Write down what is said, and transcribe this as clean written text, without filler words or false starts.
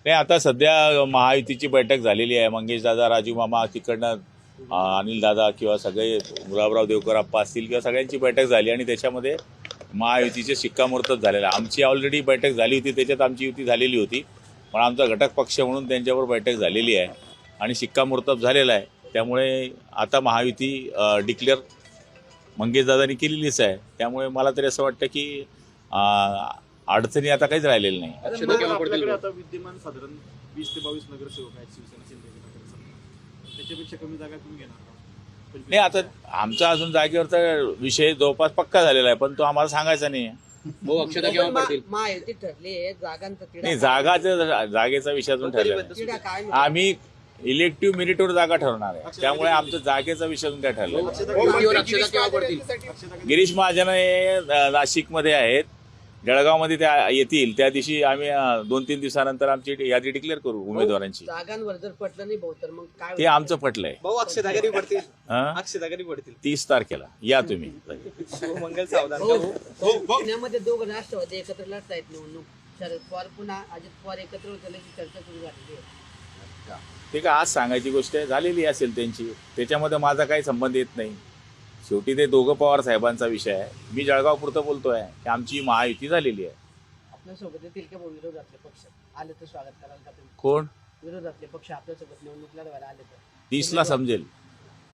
नाही, आता सध्या महायुतीची बैठक झालेली आहे. मंगेश दादा, राजू मामा तिकडनं, अनिल दादा किंवा सगळे गुलाबराव देवकर आप्पा असतील किंवा सगळ्यांची बैठक झाली आणि त्याच्यामध्ये महायुतीचे शिक्कामोर्तब झालेलं आहे. आमची ऑलरेडी बैठक झाली होती, त्याच्यात आमची युती झालेली होती, पण आमचा घटक पक्ष म्हणून त्यांच्यावर बैठक झालेली आहे आणि शिक्कामोर्तब झालेला आहे. त्यामुळे आता महायुती डिक्लेअर मंगेशदादांनी केलेलीच आहे. त्यामुळे मला तरी असं वाटतं की अडचणी आता काहीच राहिलेली नाही. आपल्याकडे आता विद्यमान साधारण 20 ते 22 नगरसेवक आहेत शिवसेना शिंदे गटाचे. त्याच्यापेक्षा कमी जागा तुम्ही घेणार का? नाही, आता आमचा अजून जागेवरचा विषय जवळपास पक्का झालेला आहे, पण तो आम्हाला सांगायचा नाही. अक्षता केव्हा पडतील? महायुती ठरली जागांचा नाही, जागेचा विषय अजून ठरलेला आहे. आम्ही इलेक्टिव्ह मेरिटवर जागा ठरवणार आहे, त्यामुळे आमचं जागेचा विषय अजून काय ठरलेला युतीवर अक्षता केव्हा पडतील? गिरीश महाजन हे नाशिकमध्ये आहेत, जळगावमध्ये त्या येतील. त्या दिवशी आम्ही 2-3 दिवसानंतर आमची यादी डिक्लेअर करू उमेदवारांची. जागांवर जर पटलं नाही भाऊ तर मग काय ते आमचं पटलंय. भाऊ अक्षता कधी पडतील? हं? अक्षता कधी पडतील? 30 तारखेला या तुम्ही. मंगल सावधान. पुण्यामध्ये दोघं राष्ट्रवादी एकत्र लढतायत निवडणूक. शरद पवार पुन्हा अजित पवार एकत्र होण्याची चर्चा सुरू झालेली आहे. ते काय आज सांगायची गोष्ट आहे, झालेली असेल त्यांची, त्याच्यामध्ये माझा काही संबंध येत नाही. शेवटी ते दोघं पवार साहेबांचा विषय आहे. मी जळगावपुरतं बोलतोय की आमची महायुती झालेली आहे. आपल्यासोबत येतील का भाऊ विरोधातले पक्ष आले तर स्वागत कराल का तुम्ही? कोण? विरोधातले पक्ष आपल्यासोबत निवडणूक लढवायला आले तर 30ला समजेल.